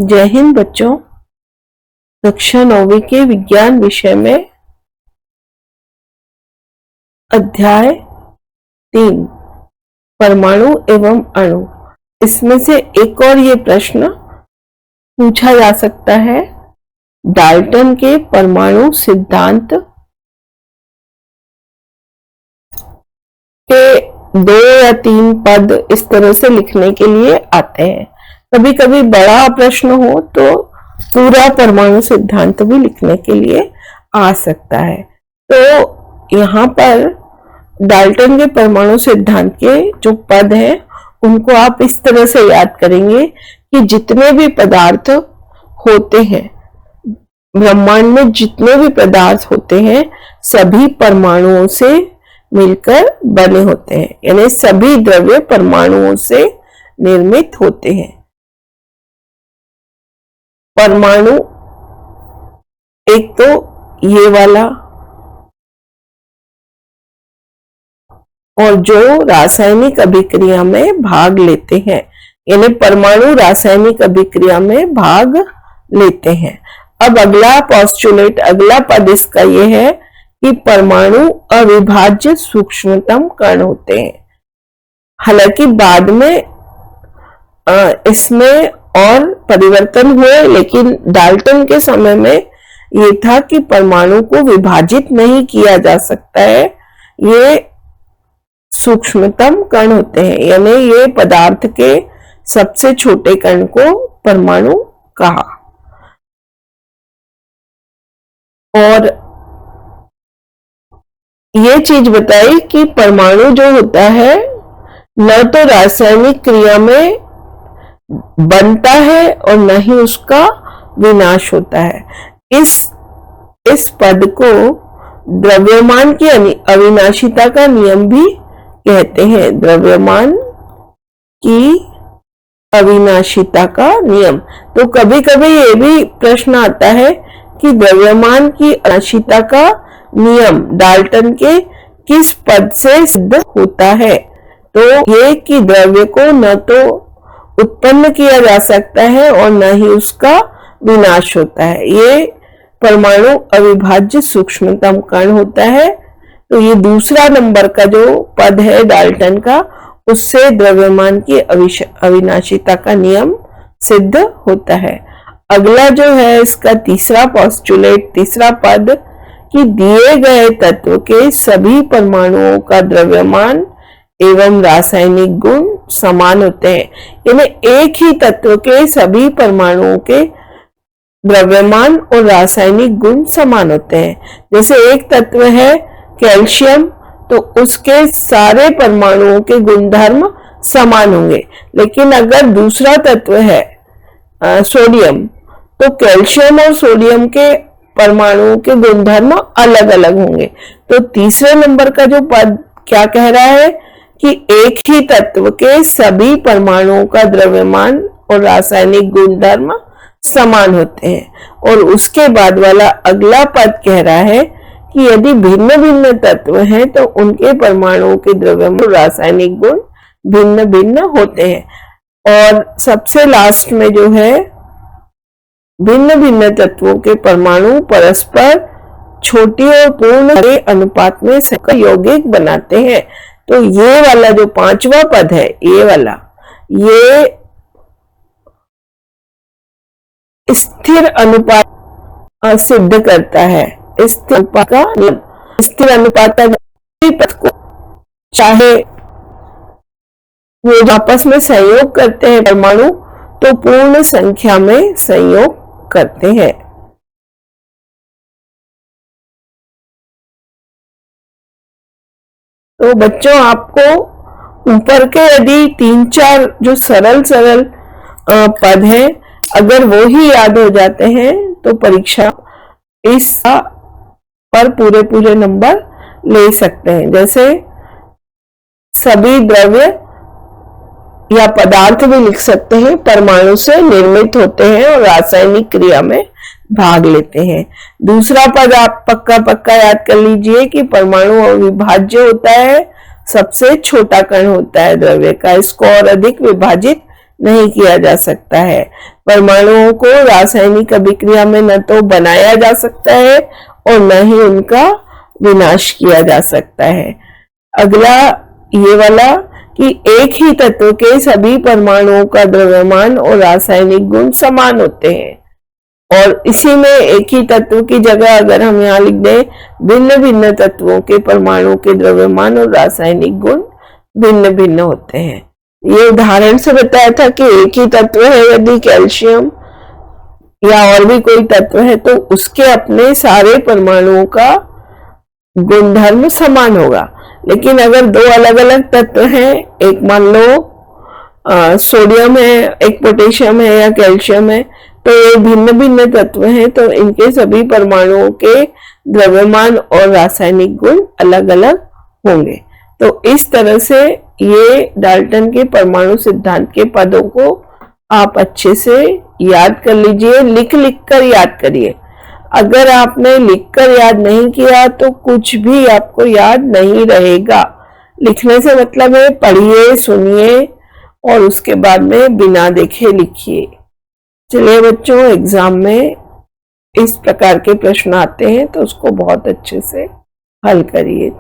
जय हिंद बच्चों। कक्षा 9वीं के विज्ञान विषय में अध्याय 3 परमाणु एवं अणु, इसमें से एक और ये प्रश्न पूछा जा सकता है। डाल्टन के परमाणु सिद्धांत के 2 या 3 पद इस तरह से लिखने के लिए आते हैं। कभी कभी बड़ा प्रश्न हो तो पूरा परमाणु सिद्धांत भी लिखने के लिए आ सकता है। तो यहाँ पर डाल्टन के परमाणु सिद्धांत के जो पद हैं उनको आप इस तरह से याद करेंगे कि जितने भी पदार्थ होते हैं ब्रह्मांड में, जितने भी पदार्थ होते हैं सभी परमाणुओं से मिलकर बने होते हैं, यानी सभी द्रव्य परमाणुओं से निर्मित होते हैं। परमाणु एक तो ये वाला, और जो रासायनिक अभिक्रिया में भाग लेते हैं, यानी परमाणु रासायनिक अभिक्रिया में भाग लेते हैं। अब अगला पोस्टुलेट, अगला पद इसका ये है कि परमाणु अविभाज्य सूक्ष्मतम कण होते हैं। हालांकि बाद में इसमें और परिवर्तन हुए, लेकिन डाल्टन के समय में ये था कि परमाणु को विभाजित नहीं किया जा सकता है, ये सूक्ष्मतम कण होते हैं, यानी ये पदार्थ के सबसे छोटे कण को परमाणु कहा। और ये चीज बताई कि परमाणु जो होता है न तो रासायनिक क्रिया में बनता है और न ही उसका विनाश होता है। इस पद को द्रव्यमान की अविनाशिता का नियम भी कहते हैं। द्रव्यमान की अविनाशिता का नियम। तो कभी कभी ये भी प्रश्न आता है कि द्रव्यमान की अविनाशिता का नियम डाल्टन के किस पद से सिद्ध होता है। तो ये कि द्रव्य को न तो उत्पन्न किया जा सकता है और न ही उसका विनाश होता है। ये परमाणु अविभाज्य सूक्ष्मतम कण होता है। तो ये दूसरा नंबर का जो पद है डाल्टन का, उससे द्रव्यमान की अविनाशिता का नियम सिद्ध होता है। अगला जो है इसका तीसरा पोस्टुलेट, तीसरा पद कि दिए गए तत्व के सभी परमाणुओं का द्रव्यमान एवं रासायनिक गुण समान होते हैं। यानी एक ही तत्व के सभी परमाणुओं के द्रव्यमान और रासायनिक गुण समान होते हैं। जैसे एक तत्व है कैल्शियम, तो उसके सारे परमाणुओं के गुणधर्म समान होंगे। लेकिन अगर दूसरा तत्व है सोडियम, तो कैल्शियम और सोडियम के परमाणुओं के गुणधर्म अलग अलग होंगे। तो तीसरे नंबर का जो पद क्या कह रहा है कि एक ही तत्व के सभी परमाणुओं का द्रव्यमान और रासायनिक गुणधर्म समान होते हैं। और उसके बाद वाला अगला पद कह रहा है कि यदि भिन्न भिन्न तत्व हैं तो उनके परमाणुओं के द्रव्यमान और रासायनिक गुण भिन्न भिन्न होते हैं। और सबसे लास्ट में जो है भिन्न भिन्न तत्वों के परमाणु परस्पर छोटी और पूर्ण बड़े अनुपात में यौगिक बनाते हैं। तो ये वाला जो पांचवा पद है, ये वाला, ये स्थिर अनुपात सिद्ध करता है। स्थिर अनुपात का नियम, स्थिर अनुपात का पद को चाहे वो आपस में संयोग करते हैं परमाणु, तो पूर्ण संख्या में संयोग करते हैं। तो बच्चों आपको ऊपर के यदि 3-4 जो सरल पद हैं, अगर वो ही याद हो जाते हैं तो परीक्षा इस पर पूरे नंबर ले सकते हैं। जैसे सभी द्रव्य या पदार्थ भी लिख सकते हैं परमाणु से निर्मित होते हैं और रासायनिक क्रिया में भाग लेते हैं। दूसरा पद आप पक्का याद कर लीजिए कि परमाणु अविभाज्य होता है, सबसे छोटा कण होता है द्रव्य का, इसको और अधिक विभाजित नहीं किया जा सकता है। परमाणुओं को रासायनिक अभिक्रिया में न तो बनाया जा सकता है और न ही उनका विनाश किया जा सकता है। अगला ये वाला कि एक ही तत्व के सभी परमाणुओं का द्रव्यमान और रासायनिक गुण समान होते हैं, और इसी में एक ही तत्व की जगह अगर हम यहाँ लिख दें भिन्न भिन्न तत्वों के परमाणु के द्रव्यमान और रासायनिक गुण भिन्न भिन्न होते हैं। ये उदाहरण से बताया था कि एक ही तत्व है, यदि कैल्शियम या और भी कोई तत्व है तो उसके अपने सारे परमाणुओं का गुणधर्म समान होगा। लेकिन अगर दो अलग अलग तत्व हैं, एक मान लो सोडियम है, एक पोटेशियम है या कैल्शियम है, तो ये भिन्न भिन्न तत्व हैं, तो इनके सभी परमाणुओं के द्रव्यमान और रासायनिक गुण अलग अलग होंगे। तो इस तरह से ये डाल्टन के परमाणु सिद्धांत के पदों को आप अच्छे से याद कर लीजिए, लिख लिख कर याद करिए। अगर आपने लिखकर याद नहीं किया तो कुछ भी आपको याद नहीं रहेगा। लिखने से मतलब है पढ़िए, सुनिए और उसके बाद में बिना देखे लिखिए। चलिए बच्चों, एग्जाम में इस प्रकार के प्रश्न आते हैं तो उसको बहुत अच्छे से हल करिए।